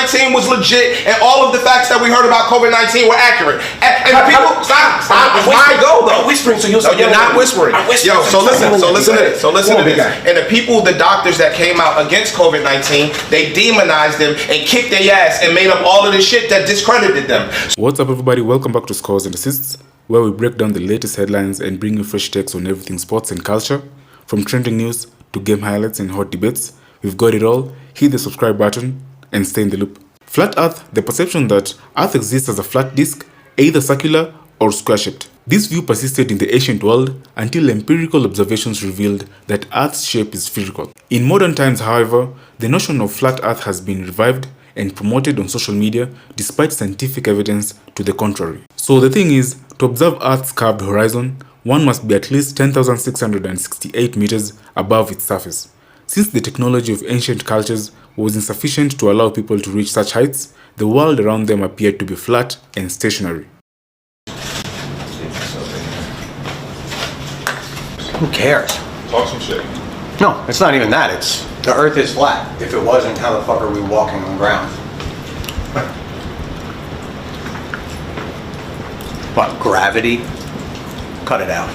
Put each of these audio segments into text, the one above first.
COVID-19 was legit and all of the facts that we heard about COVID-19 were accurate. And people, stop. My goal though. I'm whispering, so you're not whispering. Yo, so listen to this. And the people, the doctors that came out against COVID-19, they demonized them and kicked their ass and made up all of the shit that discredited them. What's up, everybody? Welcome back to Scores and Assists, where we break down the latest headlines and bring you fresh takes on everything sports and culture. From trending news to game highlights and hot debates, we've got it all. Hit the subscribe button and stay in the loop. Flat Earth, the perception that Earth exists as a flat disk, either circular or square-shaped. This view persisted in the ancient world until empirical observations revealed that Earth's shape is spherical. In modern times, however, the notion of flat Earth has been revived and promoted on social media despite scientific evidence to the contrary. So the thing is, to observe Earth's curved horizon, one must be at least 10,668 meters above its surface. Since the technology of ancient cultures was insufficient to allow people to reach such heights, the world around them appeared to be flat and stationary. Who cares? Talk some shit. No, it's not even that. It's the Earth is flat. If it wasn't, how the fuck are we walking on ground? What, gravity? Cut it out.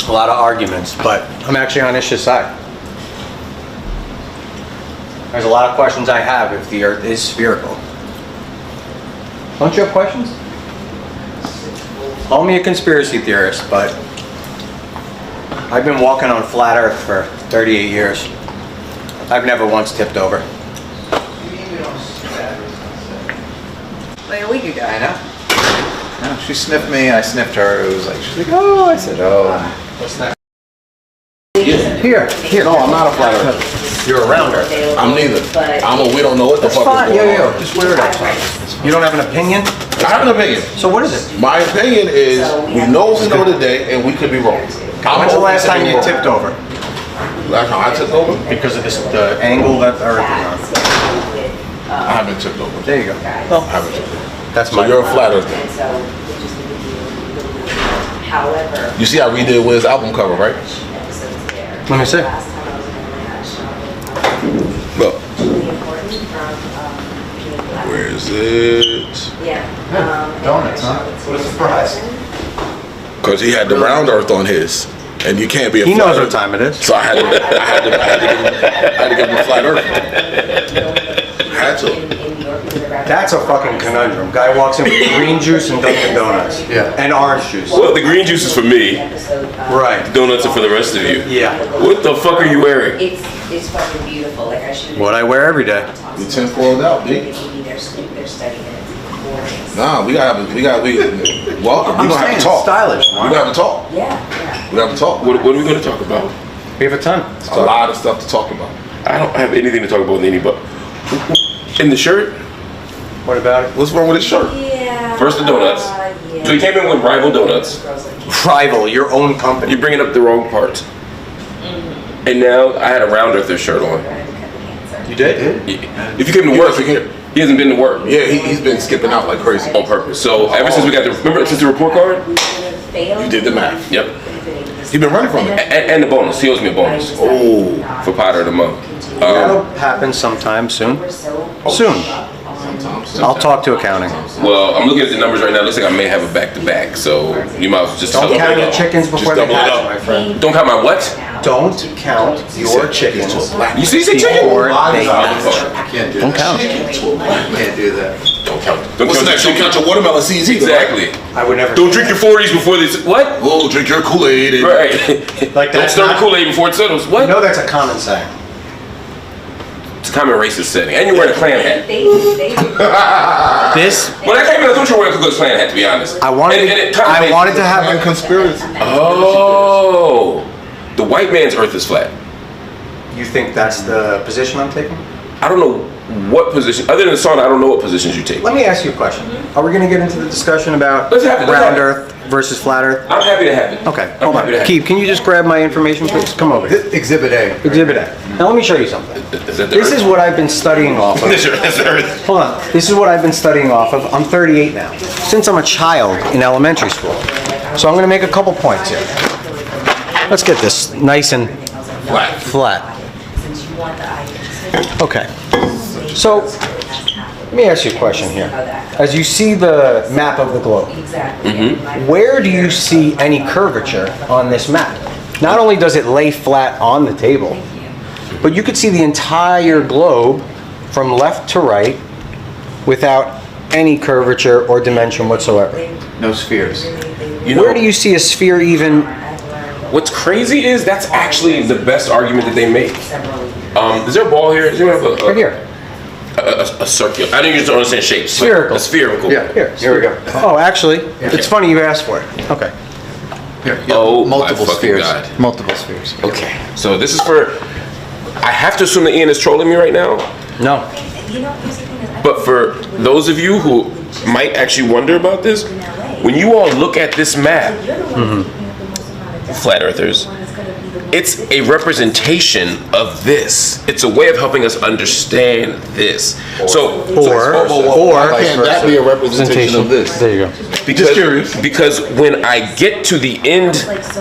A lot of arguments, but I'm actually on Ish's side. There's a lot of questions I have if the Earth is spherical. Don't you have questions? Call me a conspiracy theorist, but I've been walking on flat Earth for 38 years. I've never once tipped over. Like a week ago. I know. No, she sniffed me, I sniffed her. It was like, she's like, oh, I said, oh. What's that? Here. No, I'm not a flat earther. You're a rounder. I'm neither. We don't know what the fuck Fine. is going on. Just wear it out. You don't have an opinion? I have an opinion. So what is it? My opinion is, we know what we know today, and we could be wrong. When's the last time you tipped over? Last time I took over? Because of the angle that the Earth is on. I haven't tipped over. There you go. Well, I haven't tipped over. That's So my. you're a flat earther. You see I redid Wiz's album cover, right? Let me see. Look. Where is it? Donuts, huh? What a surprise. Because he had the round earth on his. And you can't be a He flat knows what earth. time it is. So I had to give him a flat earth. Had to. That's a fucking conundrum. Guy walks in with green juice and Dunkin' Donuts. Yeah. And orange juice. Well, the green juice is for me. Right. Donuts are for the rest of you. Yeah. What the fuck are you wearing? It's fucking beautiful. Like I should. What I wear every day. You 10-4'd out, B. They're studying it. Nah, we welcome. We gonna have to talk. Stylish. We gonna have to talk. Yeah. We have to talk. What are we going to talk about? We have a ton. It's a lot of stuff to talk about. I don't have anything to talk about with anybody. In the shirt? What about it? What's wrong with his shirt? Yeah. First the donuts. Yeah. So he came in with rival donuts. Rival, your own company. You're bringing up the wrong parts. And now I had a round earther shirt on. You did? If you came to work, he hasn't been to work. Yeah, he's been skipping out like crazy. On purpose. So ever since we got since the report card? You did the math. Yep. He's been running from it. And the bonus. He owes me a bonus. Oh. For Potter of the month. That'll happen sometime soon. Soon. I'll talk to accounting. Well, I'm looking at the numbers right now. It looks like I may have a back-to-back. So you might as well just Don't double count it your up. chickens before they double it hatch, up. my friend. Don't count my what? Don't count your chickens You see chicken? before they hatch. Can't do Don't count. Can't do that. Don't count. Don't What's count next? that Don't count your watermelon seeds either. Exactly. I would never. Don't drink your 40s before they. What? Oh, drink your Kool-Aid. And Right. Like Don't that's stir the not- Kool-Aid before it settles. What? You know that's a common saying. It's a common racist setting. And you're wearing a Klan hat. This When I came in, I thought you were wearing a Ku Klux Klan hat, to be honest. I wanted. And it kinda I made- wanted to have and a. conspiracy. Oh. The white man's earth is flat. You think that's the position I'm taking? I don't know what position, other than the song, I don't know what positions you take. Let me ask you a question. Are we going to get into the discussion about Let's have it, let's round have it. Earth versus flat Earth? I'm happy to have it. Okay, I'm hold happy to on. have Keith, can you just grab my information, please? Come over here. Exhibit A. Exhibit A. Now let me show you something. Is that the This earth? is what I've been studying off of. This is earth. Hold on. This is what I've been studying off of. I'm 38 now. Since I'm a child in elementary school. So I'm going to make a couple points here. Let's get this nice and flat. want the items. Okay. So, let me ask you a question here. As you see the map of the globe, Exactly. where do you see any curvature on this map? Not only does it lay flat on the table, but you could see the entire globe from left to right without any curvature or dimension whatsoever. No spheres. You know, Where do you see a sphere even? what's crazy is that's actually the best argument that they make. Is there a ball here? Does anyone have Right here. a circular? I don't usually understand shapes. but Spherical. A spherical. Yeah, here we go. Oh, actually, it's funny you asked for it. Okay. Here, Oh, my multiple fucking spheres. God. Multiple spheres. Okay. So this is for. I have to assume that Ian is trolling me right now. No. You know, here's the thing is, I But for those of you who might actually wonder about this, when you all look at this map, you're the one that's keeping up the most amount of data. flat earthers, The one that's gonna be the most- it's a representation of this. It's a way of helping us understand this. So, Why can't that be a representation of this? There you go. Just curious. because when I get to the end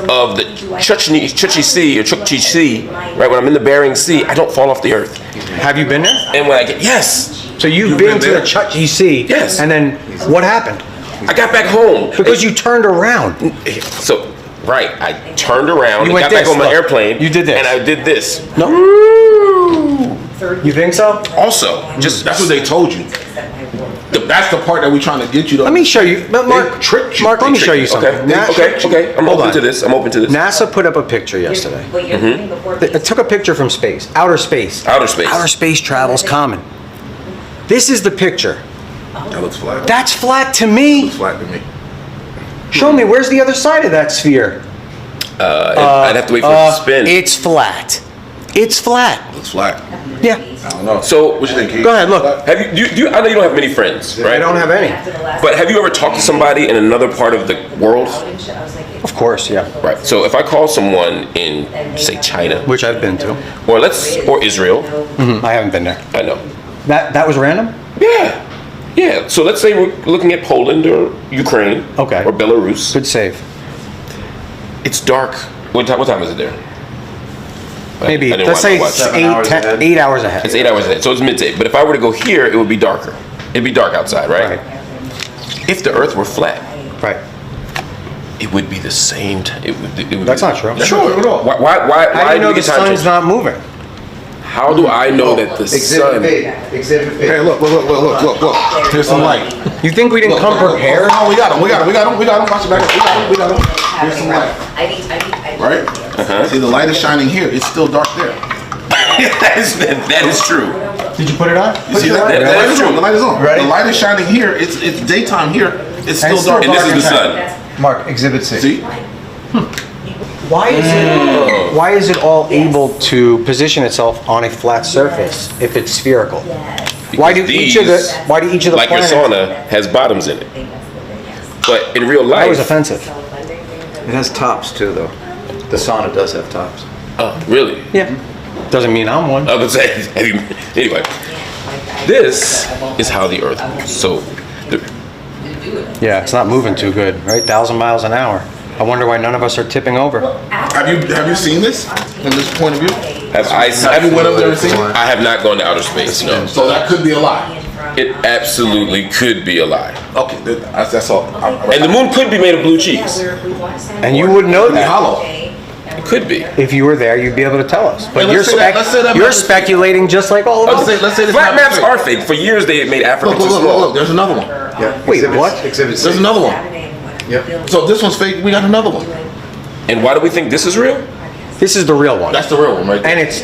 of the Chukchi Sea or Chukchi Sea, right, when I'm in the Bering Sea, I don't fall off the earth. Have you been there? And when I get, yes, So you've been been to there? the Chukchi Sea? Yes. And then what happened? I got back home. Because you turned around. So, right, I turned around, You and went got back this, on my look. airplane. You did this. And I did this. No. You think so? Also, just That's what they told you. That's the part that we're trying to get you to. Let me show you. But Mark, They tricked you. Mark, let me show you Okay, something. okay. I'm Hold open on. to this. I'm open to this. NASA put up a picture yesterday. But you're leaving before It took a picture from space, outer space. Outer space. Outer space travel's common. This is the picture. That looks flat. That's flat to me. Looks flat to me. Show me, where's the other side of that sphere? I'd have to wait for it to spin. It's flat. It's flat. Looks flat. Yeah. I don't know. So, What you think, Keith? Go ahead, look. have you, I know you don't have many friends, right? I don't have any. But have you ever talked to somebody in another part of the world? Of course, yeah. Right. So if I call someone in, say, China, Which I've been to. or Israel, I haven't been there. I know. That was random? Yeah. Yeah. So let's say we're looking at Poland or Ukraine, Okay. or Belarus. Good save. It's dark. What time is it there? Maybe, I didn't let's watch say my watch. 8 hours ahead. It's 8 hours ahead, so it's midday. But if I were to go here, it would be darker. It'd be dark outside, right? Right. If the Earth were flat, Right. it would be the same. It would That's be, not true. Sure. Why How do you know we the get time sun's change? not moving? How do I know that the sun? Exhibit B. Hey, look. Here's some light. You think we didn't come prepared? No, we got him. Watch it back up. We got him. Here's some light. Right? See, the light is shining here. It's still dark there. that is true. Did you put it on? You see that? That The light is is true. on. The light is on. Ready? The light is shining here. It's daytime here. It's still it's still dark. And this is the Dark sun. Mark, Exhibit C. See? Why is it all able to position itself on a flat surface if it's spherical? Why do each of these, the Why do each of the like your planets? sauna, has bottoms in it? But in real That was life, offensive. It has tops too, though. The sauna does have tops. oh, really? Yeah. Doesn't mean I'm one. I would say, anyway, this is how the Earth moves. So, Yeah, it's not moving too good, right? 1,000 miles an hour. I wonder why none of us are tipping over. Have you seen this from this point of view? have you went up there and seen it? I have not gone to outer space. No, So that could be a lie. it absolutely could be a lie. Okay, that's all. And the moon could be made of blue cheese. And you wouldn't know Be that. hollow. It could be. If you were there, you'd be able to tell us. But Hey, you're, let's say that you're map is- speculating just like all of us. Let's say this Flat map maps is fake. are fake. For years, they made Africa too small. Look. There's another one. Yeah. Wait, Exhibit- what? Exhibit C. There's another one. Yep. So this one's fake. We got another one. And why do we think this is real? This is the real one. That's the real one, right there. And it's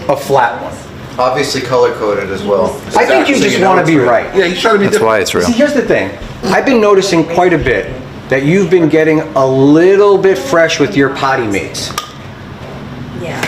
a flat one. Obviously color-coded as well. I think you So just know want to it's be real. right. Yeah, he's trying to be That's different. why it's real. See, here's the thing. I've been noticing quite a bit that you've been getting a little bit fresh with your potty mates. Yeah,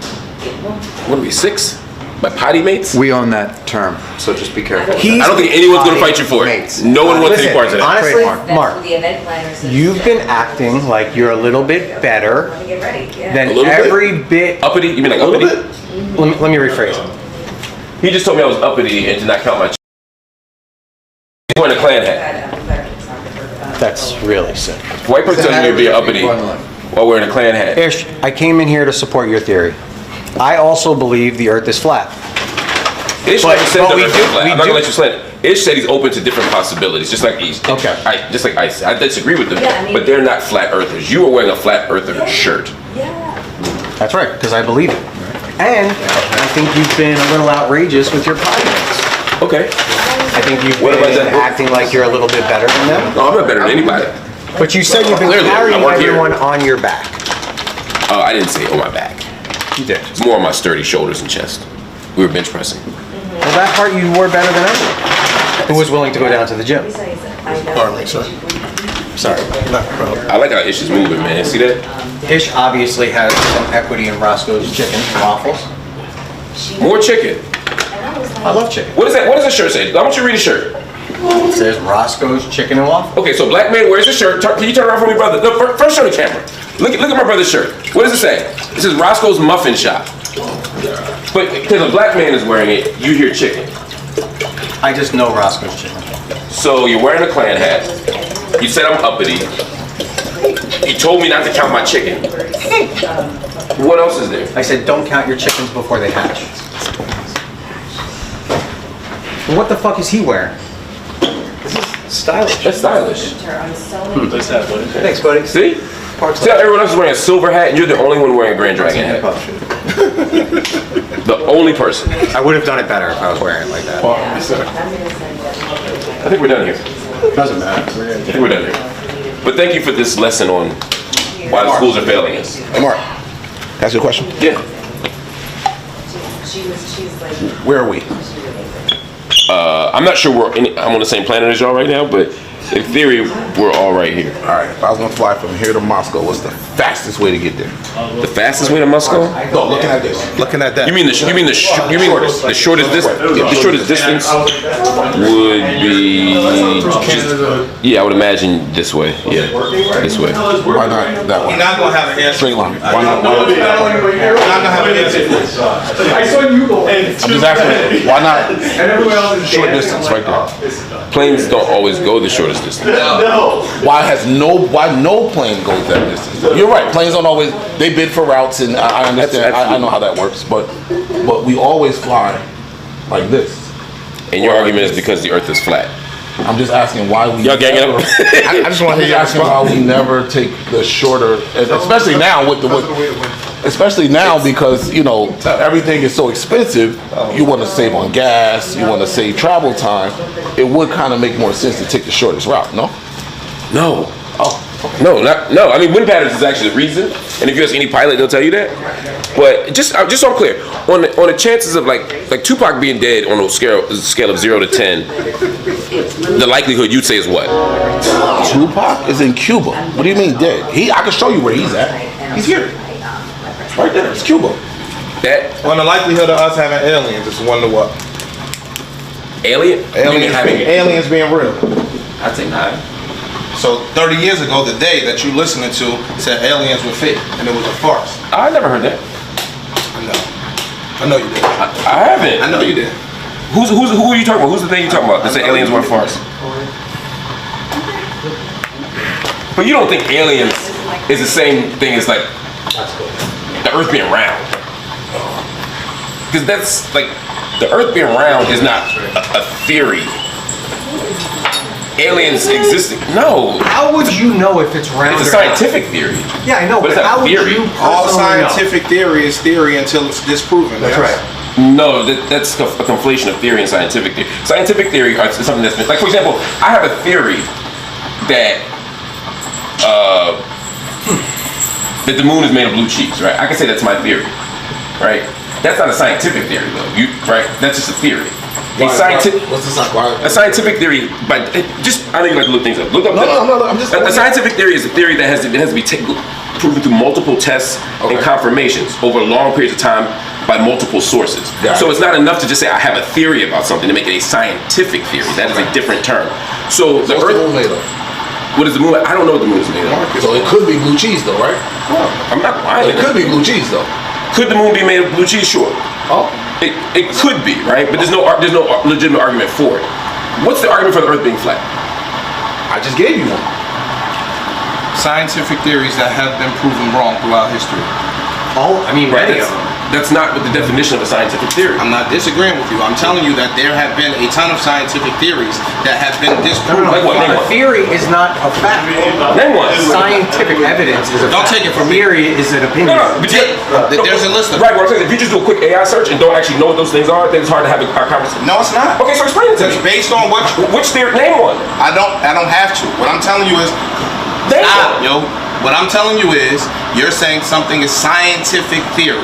so it won't. What are we, 6? My potty mates? We own that term, so just be careful. He's I don't think anyone's going to fight you for it. Mates. No one wants any Listen, parts of that. honestly, Trademark. That's Mark, what the event planner says. you've been acting like you're a little bit better Want to get ready, yeah. than A little bit? every bit. Uppity? You mean like A little uppity? bit. Let me rephrase it. He just told me I was uppity and to not count my He's wearing a clan hat. That's really sick. White person telling you to be uppity Run line. while wearing a clan hat. Ish, I came in here to support your theory. I also believe the Earth is flat. Ish But- never said but the we Earth do- is flat. we I'm not do- gonna let you slip. Ish said he's open to different possibilities, just like East. Okay. Just like Ice. I disagree with them, Yeah, I mean- but they're not flat earthers. You are wearing a flat earther shirt. Yeah. That's right, because I believe it. And I think you've been a little outrageous with your podcast. Okay. I think you've What about been that? acting like you're a little bit better than them. No, I'm not better than anybody. But you said you've been Clearly, I carrying work here. everyone on your back. I didn't say on my back. You did. It's more on my sturdy shoulders and chest. We were bench pressing. Well, that part you wore better than everyone. Who was willing to go down to the gym? Besides, I know. Pardon me, sir. Sorry. I like how Ish is moving, man. See that? Ish obviously has some equity in Roscoe's Chicken and Waffles. More chicken. I love chicken. What is that? What does the shirt say? Why don't you read the shirt? It says Roscoe's Chicken and Waffles. Okay, so black man wears a shirt. Can you turn around for me, brother? No, first show the camera. Look at my brother's shirt. What does it say? It says Roscoe's Muffin Shop. But because a black man is wearing it, you hear chicken. I just know Roscoe's Chicken. So you're wearing a Klan hat. You said I'm uppity. You told me not to count my chicken. What else is there? I said don't count your chickens before they hatch. What the fuck is he wearing? Stylish. That's stylish. Thanks, buddy. See? See how everyone else is wearing a silver hat and you're the only one wearing a Grand Dragon hat. The only person. I would have done it better if I was wearing it like that. I think we're done here. Doesn't matter. I think we're done here. But thank you for this lesson on why the schools are failing us. Hey, Mark, can I ask you a question? Yeah. She's like. Where are we? I'm not sure I'm on the same planet as y'all right now, but in theory, we're all right here. All right, if I was gonna fly from here to Moscow, what's the fastest way to get there? The fastest way to Moscow? No, looking at this. Looking at that. You mean the shortest distance would be I would imagine this way. Yeah, this way. Why not that You're one? not gonna have an answer. Straight line. Why not? Why not that one? You're not gonna have an answer. I'm just asking, why not short distance right there? Planes don't always go the shortest distance. Why no plane goes that distance? You're right, planes don't always, they bid for routes and I understand, I know how that works, but we always fly like this. And your argument is because the Earth is flat. I'm just asking why we Y'all ganging never, up? I just want to hear asking why we never take the shorter, especially now especially now because everything is so expensive. You want to save on gas, you want to save travel time. It would kind of make more sense to take the shortest route, no? No. No. I mean, wind patterns is actually the reason. And if you ask any pilot, they'll tell you that. But just so I'm clear, on the chances of like Tupac being dead on a scale of 0 to 10, the likelihood you'd say is what? Tupac is in Cuba. What do you mean dead? I can show you where he's at. He's here. Right there. It's Cuba. That On the likelihood of us having aliens, it's 1 to what? alien? Aliens being real. I'd say 9. So 30 years ago, the day that you listening to said aliens were fake and it was a farce. I never heard that. I know you did. I haven't. I know you did. Who are you talking about? Who's the thing you talking about that said aliens were a farce? But you don't think aliens is the same thing as like the Earth being round? Because that's like the Earth being round is not a theory. Aliens existing? No. How would you know if it's round? It's a scientific theory. Yeah, I know, But but it's not how would theory. you All personally know? scientific theory is theory until it's disproven. That's yes? right. No, that's a conflation of theory and scientific theory. Scientific theory is something that's been, like, for example, I have a theory that that the moon is made of blue cheese, right? I can say that's my theory, right? That's not a scientific theory, though. Right? That's just a theory. A scientific theory, but I know you like to look things up. Look up. A scientific theory is a theory that has to be proven through multiple tests and confirmations over long periods of time by multiple sources. So it's not enough to just say I have a theory about something to make it a scientific theory. That is a different term. So the Earth. What is the moon? I don't know what the moon is made of. So it could be blue cheese though, right? Well, I'm not lying. It could be blue cheese though. Could the moon be made of blue cheese? Sure. Oh. It could be, right? But there's no legitimate argument for it. What's the argument for the Earth being flat? I just gave you one. Scientific theories that have been proven wrong throughout history. Oh, I mean, many of them. That's not what the definition of a scientific theory. I'm not disagreeing with you. I'm telling you that there have been a ton of scientific theories that have been disproven. Like what? Name A one. theory is not a fact. Name one. Scientific evidence is a Don't fact. take it from me. Theory is an opinion. No, but There's a list of right. What I'm saying is, if you just do a quick AI search and don't actually know what those things are, then it's hard to have a conversation. No, it's not. Okay, so explain it to It's me. based on Which theory? Name one. I don't have to. What I'm telling you is Name stop, one. yo. What I'm telling you is you're saying something is scientific theory.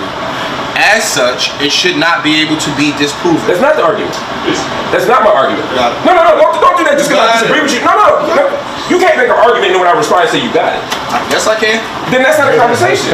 As such, it should not be able to be disproven. That's not the argument. That's not my argument. Got it. No, don't do that just because I Got it. disagree with you. No. You can't make an argument and then when I respond and say you got it. Yes, I can. Then that's not a conversation.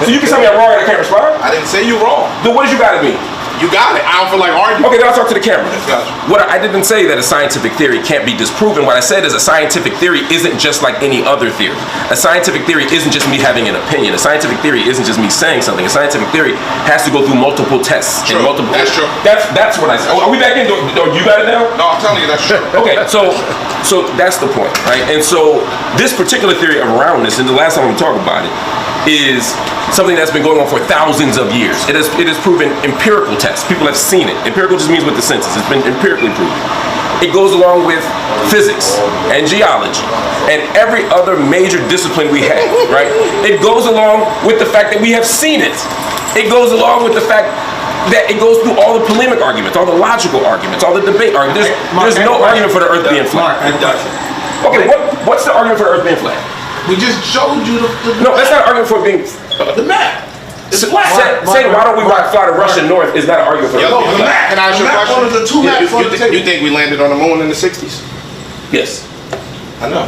So you can tell me I'm wrong and I can't respond? I didn't say you wrong. Then what does you got to mean? You got it. I don't feel like arguing. Okay, then I'll talk to the camera. Gotcha. What I didn't say that a scientific theory can't be disproven. What I said is a scientific theory isn't just like any other theory. A scientific theory isn't just me having an opinion. A scientific theory isn't just me saying something. A scientific theory has to go through multiple tests. True. And multiple. That's true. That's what I said. Oh, are we back in? You got it now? No, I'm telling you that's true. Okay, so that's the point, right? And so this particular theory of roundness, and the last time we talked about it, is something that's been going on for thousands of years. It has proven empirical tests. People have seen it. Empirical just means with the senses. It's been empirically proven. It goes along with physics and geology and every other major discipline we have, right? It goes along with the fact that we have seen it. It goes along with the fact that it goes through all the polemic arguments, all the logical arguments, all the debate arguments. There's no argument for the Earth being flat. Okay, what's the argument for the Earth being flat? We just showed you the No, that's not an argument for it being. the map. It's flat. Saying why don't we fly to Russia north is not an argument for it. Yo, the map. Can I ask you a The map question? on the two maps on the table. You think we landed on the moon in the 60s? Yes. I know.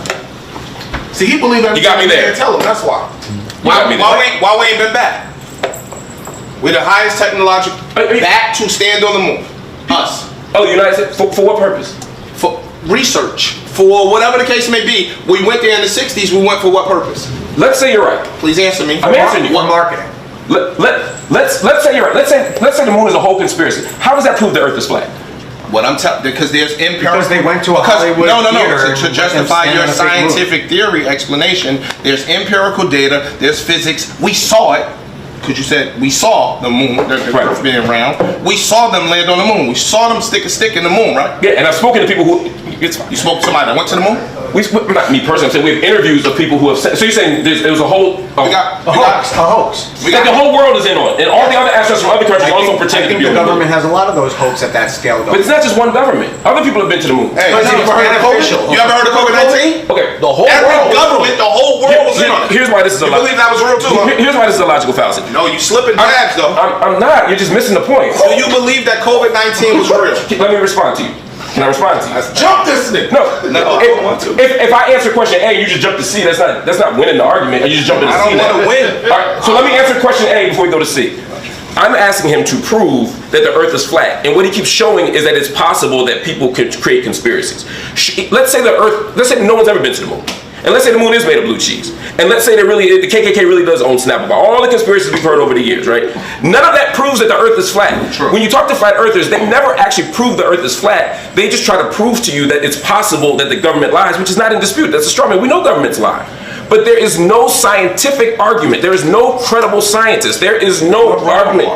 See, he believed everything. You got me we there. can't tell him. That's why. got me there. Why we ain't been back? We're the highest technological back to stand on the moon. Us. Oh, the United States. For what purpose? For research. For whatever the case may be. We went there in the 60s. We went for what purpose? Let's say you're right. Please answer me. I'm answering you. What marketing? Let's say you're right. Let's say the moon is a whole conspiracy. How does that prove the Earth is flat? What I'm telling, because there's empirical. Because they went to a Hollywood theater To and justify stand your on a fake moon. scientific theory explanation, there's empirical data, there's physics. We saw it, because you said we saw the moon, the Earth being round. We saw them land on the moon. We saw them stick a stick in the moon, right? Yeah, and I've spoken to people who. You spoke to somebody that went to the moon? Not me personally. I'm saying we have interviews of people who have said. So you're saying there was a whole. We got A hoax. Like the whole world is in on it, and all the other astronauts from other countries also I pretended to think be the on the moon. government has a lot of those hoax at that scale, though. But it's not just one government. Other people have been to the moon. Hey, No, you it's ever heard of beneficial. COVID? You ever heard of COVID-19? Okay. The whole Every world. government, the whole world was in on it. Here's why this is a You believe that was real too, huh? Here's why this is a logical fallacy. No, you slipping jabs though. I'm not. You're just missing the point. Do you believe that COVID-19 was real? Let me respond to you. Can I respond to you? Jump this nigga. No, No, I don't want to. If I answer question A, you just jump to C. That's not winning the argument. You just jump into I C. don't now. want to win. All right, so let me answer question A before we go to C. I'm asking him to prove that the Earth is flat, and what he keeps showing is that it's possible that people could create conspiracies. Let's say no one's ever been to the moon. And let's say the moon is made of blue cheese. And let's say the KKK really does own Snapple. All the conspiracies we've heard over the years, right? None of that proves that the Earth is flat. True. When you talk to flat earthers, they never actually prove the Earth is flat. They just try to prove to you that it's possible that the government lies, which is not in dispute. That's a straw man. We know governments lie. But there is no scientific argument. There is no credible scientist. There is no argument.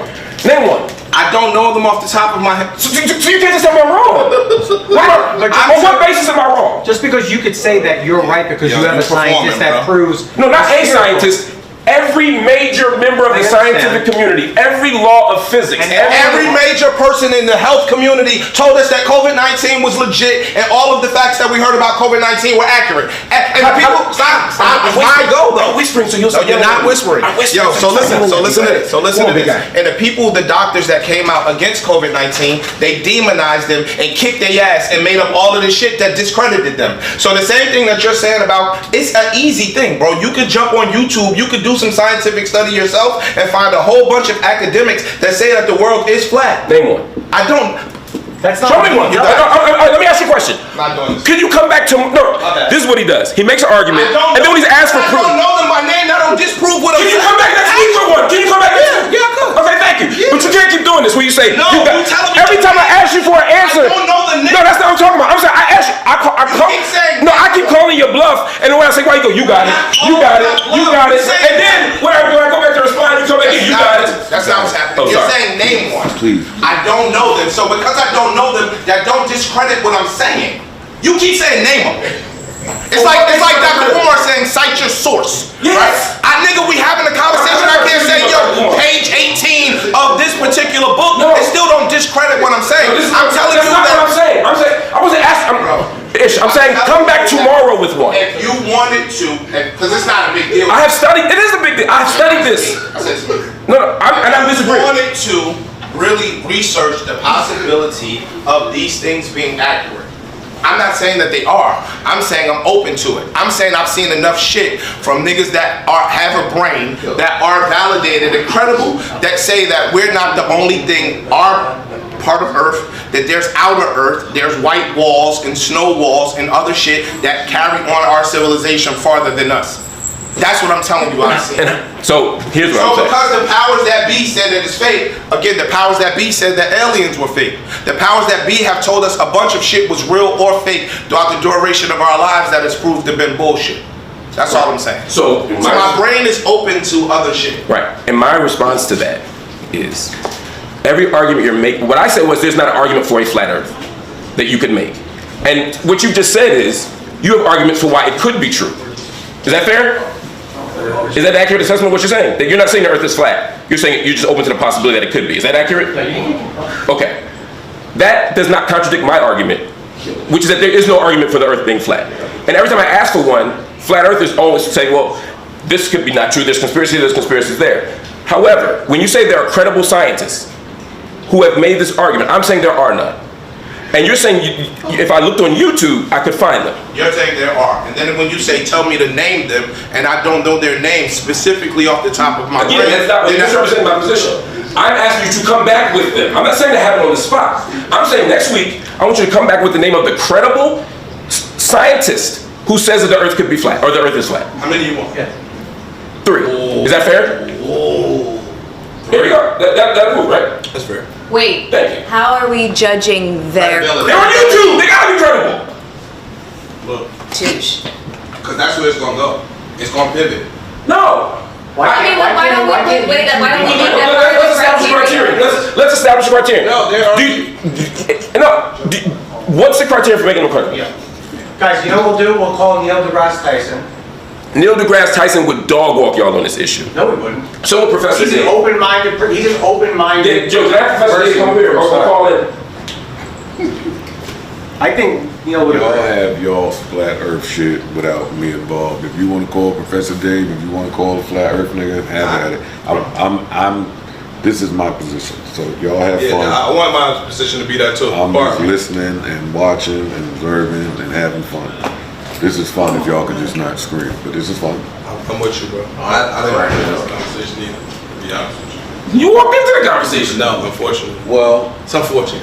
Name one. I don't know them off the top of my head. So you can't just tell me I'm wrong. On what basis am I wrong? Just because you could say that you're right because Yo, you have you're a scientist performing, that bro. proves. No, not a scientist. Every major member of the I understand. scientific community, every law of physics, And Every major person in the health community told us that COVID-19 was legit and all of the facts that we heard about COVID-19 were accurate. And people, stop. I go though. I'm whispering, so you'll No, you're not whispering. I'm whispering. Yo, so listen to this. And the people, the doctors that came out against COVID-19, they demonized them and kicked their ass and made up all of this shit that discredited them. So the same thing that you're saying about, it's an easy thing, bro. You could jump on YouTube, you could do some scientific study yourself and find a whole bunch of academics that say that the world is flat. Name one. I don't. That's not. Show me one. Let me ask you a question. Not doing this. Can you come back to this is what he does. He makes an argument, and then when he's asked for proof. I don't know them by name. I don't disprove what I'm Can you saying. come back next week with one? Can you come back next week? Yeah, I could. Okay, thank you. Yeah. But you can't keep doing this where you say, No, you you telling me every time I ask you for an answer. I don't know the name. No, that's not what I'm talking about. I'm saying, I ask you, I keep saying no, I keep calling your bluff, and then when I say, why you go, you got it, you got it, you got it. And then, when I go back to respond, you come back and you got it. That's not what's happening. Oh, You're Please. I don't know them. So because I don't know them, that don't discredit what I'm saying. You keep saying name them. It's like Dr. Umar saying cite your source. Yes. Right? Nigga, we having a conversation. I can't say, yo, page 18 of this particular book. No. It still don't discredit what I'm saying. I'm telling you that's not what I'm saying. I wasn't asking. I'm saying come back tomorrow with one. If you wanted to, because it's not a big deal. I have studied. It is a big deal. I have studied this. No, I'm disagreeing. If you wanted to really research the possibility of these things being accurate, I'm not saying that they are. I'm saying I'm open to it. I'm saying I've seen enough shit from niggas that have a brain, that are validated and credible, that say that we're not the only thing, our part of Earth, that there's outer Earth, there's white walls and snow walls and other shit that carry on our civilization farther than us. That's what I'm telling you I've seen. So here's what I'm So saying. because the powers that be said that it's fake, again, the powers that be said that aliens were fake. The powers that be have told us a bunch of shit was real or fake throughout the duration of our lives that has proved to have been bullshit. That's all I'm saying. So my brain is open to other shit. Right. And my response to that is every argument you're making, what I said was there's not an argument for a flat earth that you could make. And what you just said is you have arguments for why it could be true. Is that fair? Is that an accurate assessment of what you're saying? That you're not saying the earth is flat. You're saying you're just open to the possibility that it could be. Is that accurate? Okay. That does not contradict my argument, which is that there is no argument for the earth being flat. And every time I ask for one, flat earthers always say, well, this could be not true. There's conspiracies there. However, when you say there are credible scientists who have made this argument, I'm saying there are none. And you're saying if I looked on YouTube, I could find them. You're saying there are. And then when you say tell me to name them, and I don't know their names specifically off the top of my brain. Again, that's not what you're representing my position. I'm asking you to come back with them. I'm not saying to have it on the spot. I'm saying next week, I want you to come back with the name of the credible scientist who says that the earth could be flat, or the earth is flat. How many you want? 3. Is that fair? Here we go. That'll move, right? That's fair. Wait, Thank you. how are we judging their They're on YouTube. They gotta be credible. Look, touche? because that's where it's gonna go. It's gonna pivot. No. I mean, why don't we make that Let's establish criteria. Let's establish criteria. No, there are. What's the criteria for making them credible? Guys, you know what we'll do? We'll call Neil deGrasse Tyson. Neil deGrasse Tyson would dog walk y'all on this issue. No, we wouldn't. So would Professor He's Dave. an open-minded. He's an open-minded. Joe, can I have Professor Dave come here? Or call in. I think Neil would. Y'all have y'all's flat earth shit without me involved. If you want to call Professor Dave, if you want to call a flat earth nigga, have at it. I'm this is my position. So y'all have fun. I want my position to be that too. I'm just listening and watching and observing and having fun. This is fun if y'all could just not scream, but this is fun. I'm with you, bro. I didn't like this conversation either, to be honest with You walked into the conversation. No, unfortunately. Well, It's unfortunate.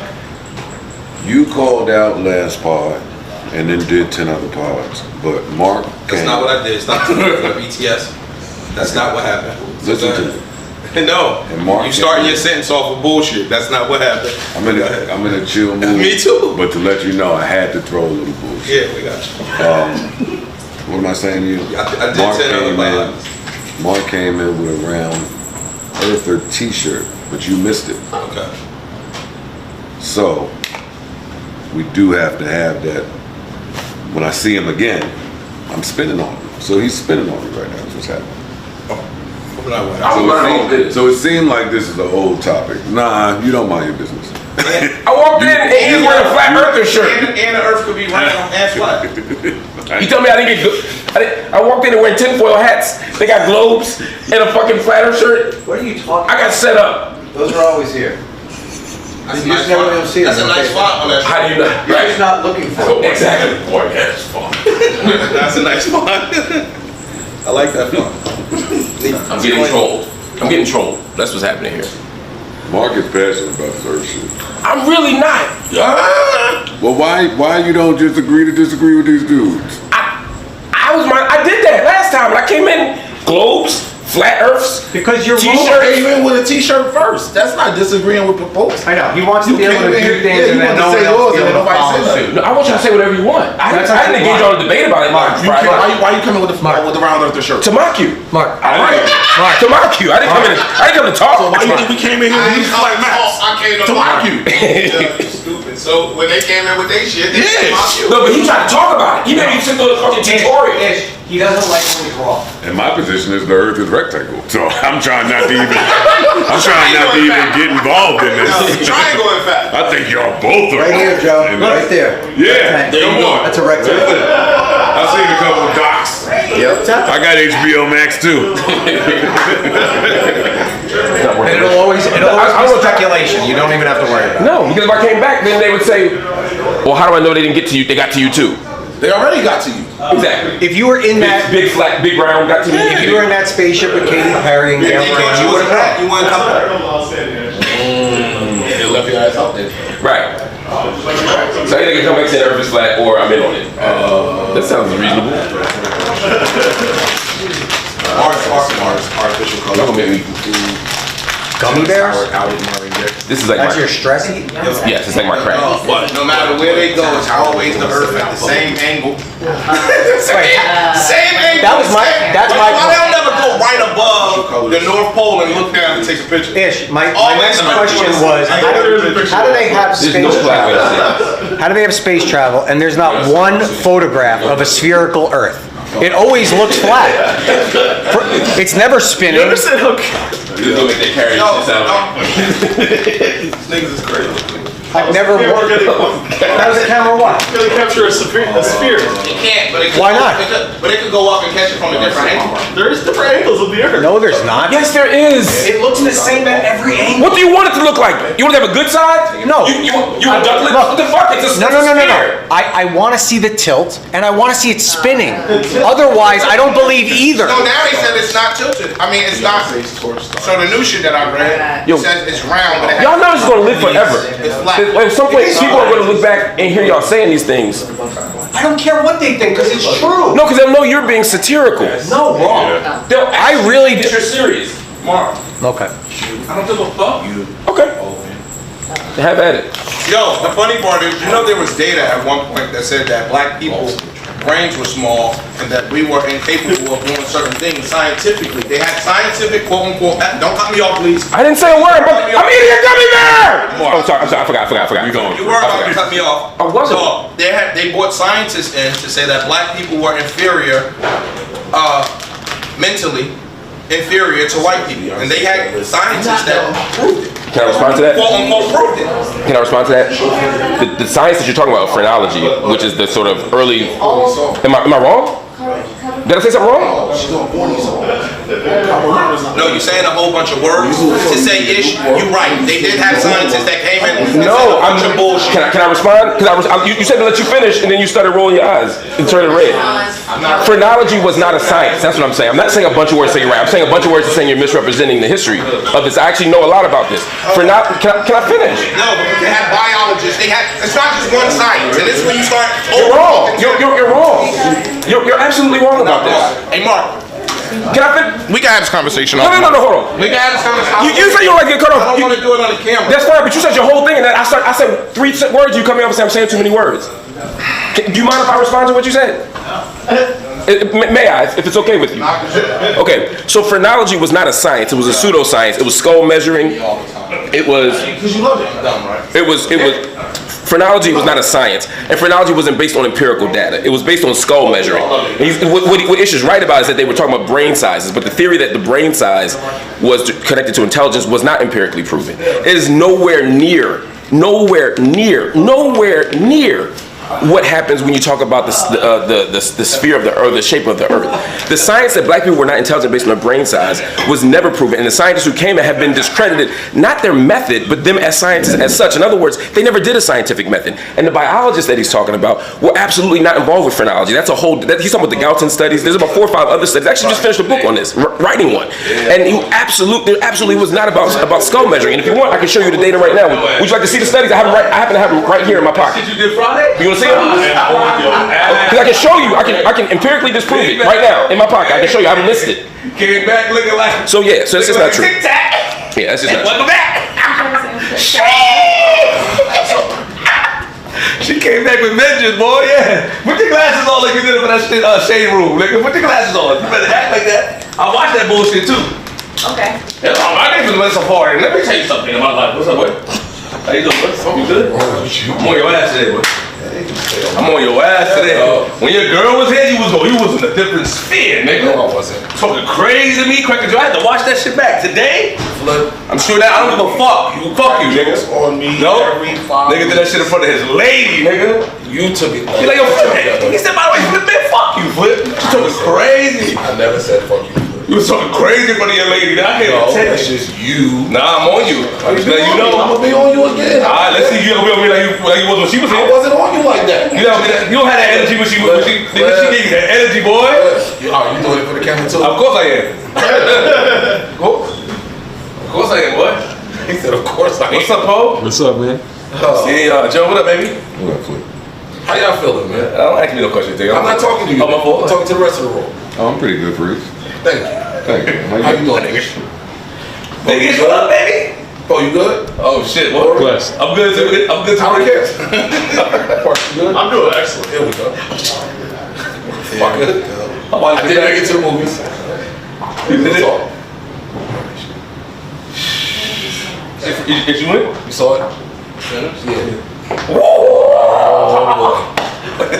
you called out last pod and then did 10 other pods, but Mark That's came. not what I did. It's not BTS. That's not what happened. Listen to me. No. And Mark You starting came. your sentence off of bullshit. That's not what happened. I'm in a chill mood. Me too. But to let you know, I had to throw a little bullshit. Yeah, we got you. What am I saying to you? I did 10 other pods. Mark came in with a round Earther t-shirt, but you missed it. Okay. So, we do have to have that. When I see him again, I'm spinning on him. So he's spinning on me right now. That's what's happening. So it seemed like this is a old topic. Nah, you don't mind your business. I walked in and he's wearing a flat earther shirt. And the earth could be round and flat. You tell me I didn't get good. I walked in and wearing tinfoil hats. They got globes and a fucking flat earth shirt. What are you talking I got set up. about? Those are always here. That's You just never see That's a them, nice okay. font on that. How do you know? You're just not looking for it. Exactly. Boy, that's fun. That's a nice font. I like that font. I'm getting trolled. I'm getting trolled. That's what's happening here. Mark is passionate about this Earth shit. I'm really not. Well, why you don't just agree to disagree with these dudes? I did that last time. I came in globes, Flat Earths? Because you're T-shirts? Came in with a T-shirt first. That's not disagreeing with proposal. I know. He wants to be able to do things yeah, and you then want no to one say else yours be and able to nobody follow say suit. No, I want you to say whatever you want. I That's didn't actually engage Mark. on a debate about it. Why you coming with the round earther shirt? To mock you. Mark. To mock you. I didn't come to talk. So why you think we came in here with these flat mats? I came To mock you. Stupid. So when they came in with their shit, they Yes. mocked you. No, but he tried to talk about it. He made me sit through the fucking tutorial. He doesn't like when he's wrong. And my position is the earth is rectangle. So I'm trying not to even get involved in this. Triangle, in fact. I think y'all both are. Right here, Joe. And- Right there. Yeah, there you go. That's a rectangle. I've seen a couple of docs. Yep. I got HBO Max too. It'll always be speculation. You don't even have to worry about it. No, because if I came back, then they would say, well, how do I know they didn't get to you? They got to you too. They already got to you. Exactly. If you were in that, Big flat, big round got to me. if you were in that spaceship with Katy Perry and Gail Brown, you would have known. You wouldn't come back. They left your ass out there. Right. So either they can come back and say the earth is flat or I'm in on it. That sounds reasonable. Artificial color. Y'all gonna make me. Gummy bears? This is like That's my. your stress eat? Yes, it's like my crack. But no matter where they go, it's always the earth at the same angle. Wait, Same angle. That's my Why point. they'll never go right above the North Pole and look down and take a picture? Ish, my Always next the question Earth. was, how do they have There's space no flat travel? way to How do they have space travel and there's not one photograph of a spherical Earth? It always looks flat. It's never spinning. This is gonna make that carry Yo, sound. these niggas is crazy. I've never worked. How does the camera what? Gonna capture a sphere. It can't, but it could, Why not? But it could go up and catch it from a different angle. There's different angles of the Earth. No, there's not. Yes, there is. It looks the same at every angle. What do you want it to look like? You want to have a good side? No. You a ducklet? What the fuck? It's a No. sphere. I want to see the tilt and I want to see it spinning. Otherwise, I don't believe either. No, now they said it's not tilted. I mean, it's not. So the new shit that I read, Yo. it says it's round, but it Y'all know this is gonna live forever. It's flat. At some point, people are gonna look back and hear y'all saying these things. I don't care what they think because it's true. No, because they'll know you're being satirical. No, wrong. I really think you're serious. Mark, Okay. I don't give a fuck. Okay. Have at it. Yo, the funny part is, you know, there was data at one point that said that black people's brains were small and that we were incapable of doing certain things scientifically. They had scientific quote unquote. Don't cut me off, please. I didn't say a word, but I'm eating a gummy bear! Oh, sorry, I forgot. You were about to cut me off. I wasn't. So they brought scientists in to say that black people were inferior, mentally inferior to white people, and they had scientists that proved it. Can I respond to that? Quote unquote proved it. Can I respond to that? The science that you're talking about, phrenology, which is the sort of early. Am I wrong? Did I say something wrong? No, you're saying a whole bunch of words to say ish. You're right. They did have scientists that came in and said No, a bunch of bullshit. Can I respond? Because you said to let you finish, and then you started rolling your eyes and turning red. Phrenology was not a science. That's what I'm saying. I'm not saying a bunch of words to say you're right. I'm saying a bunch of words to saying you're misrepresenting the history of this. I actually know a lot about this. Can I finish? No, because they had biologists. It's not just one science, and this is when you start. You're wrong. You're wrong. You're absolutely wrong about this. Hey, Mark. Can I finish? We can have this conversation. No, hold on. We can have this conversation. You say you don't like get cut off. I don't want to do it on the camera. That's fine, but you said your whole thing, and then I said 3 words. You cut me off and say I'm saying too many words. Do you mind if I respond to what you said? May I, if it's okay with you? Okay, so phrenology was not a science. It was a pseudoscience. It was skull measuring. It was. Because you love it. Dumb, right? It was. Phrenology was not a science, and phrenology wasn't based on empirical data. It was based on skull measuring. And what Ish is right about is that they were talking about brain sizes, but the theory that the brain size was connected to intelligence was not empirically proven. It is nowhere near what happens when you talk about the sphere of the earth, the shape of the earth. The science that black people were not intelligent based on their brain size was never proven, and the scientists who came in have been discredited, not their method, but them as scientists as such. In other words, they never did a scientific method. And the biologists that he's talking about were absolutely not involved with phrenology. That's a whole, he's talking about the Galton studies. There's about 4 or 5 other studies. I actually just finished a book on this, writing one. And he absolutely was not about skull measuring. And if you want, I can show you the data right now. Would you like to see the studies? I happen to have them right here in my pocket. You did Friday? You want to see them? Because I can show you, I can empirically disprove it right now in my pocket. I can show you. I have them listed. Came back looking like. So yeah, so that's just not true. Tic Tac. Yeah, that's just not true. Welcome back. She came back with vengeance, boy. Yeah. Put your glasses on like you did it for that shit, shade room, nigga. Put your glasses on. You better act like that. I watch that bullshit too. Okay. Yeah, my niggas went so hard. Let me tell you something in my life. What's up, boy? How you doing, bro? You good? I'm on your ass today, boy. I'm on your ass today. When your girl was here, you was in a different sphere, nigga. No, I wasn't. Talking crazy to me, cracking your. I had to watch that shit back today. I'm sure that I don't give a fuck. Fuck you, nigga. On me No, every 5 nigga did that shit in front of his lady, nigga. You took it. He like, yo, he said, by the way, man, fuck you, Flip. You talking crazy. I never said fuck you. You was talking crazy in front of your lady. I can't No, take that's it. just you. Nah, I'm on you. I'm just letting you know. I'm gonna be on you again. Alright, let's see you gonna be on me like you was when she was I here. wasn't on you like that. You don't have that energy when she she gave you that energy, boy. You doing it for the camera too? Of course I am. Of course I am, boy. He said, of course I am. What's up, Poe? What's up, man? See, Joe, what up, baby? What up, Flip? How y'all feeling, man? Don't ask me no questions, nigga. I'm not talking to you. Oh, my fault. I'm talking to the rest of the room. Oh, I'm pretty good, Bruce. Thank you. Thank you. How you doing, nigga? Nigga, what up, baby? Oh, you good? Oh shit, what? Blessed. I'm good too. I'm good too. I don't care. Park, you good? I'm doing excellent. Here we go. Fuck it. I I did make it to the movies. Did it? Did you win? You saw it? Yeah.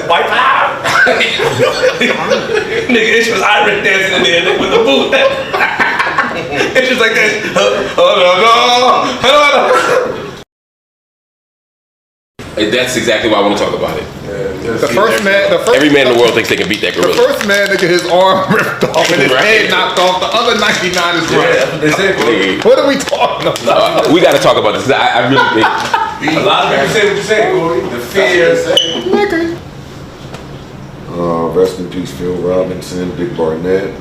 White power. Nigga, Ish was Irish dancing in there nigga, with the boot. It's just like this. That's exactly why I want to talk about it. The first Every man in the world thinks they can beat that the gorilla. first man to get his arm ripped off and his head knocked off, the other 99 is right. What are we talking about? We got to talk about this. I really think. A lot of people say what you say, Corey. The fear. Rest in peace, Phil Robinson, Dick Barnett.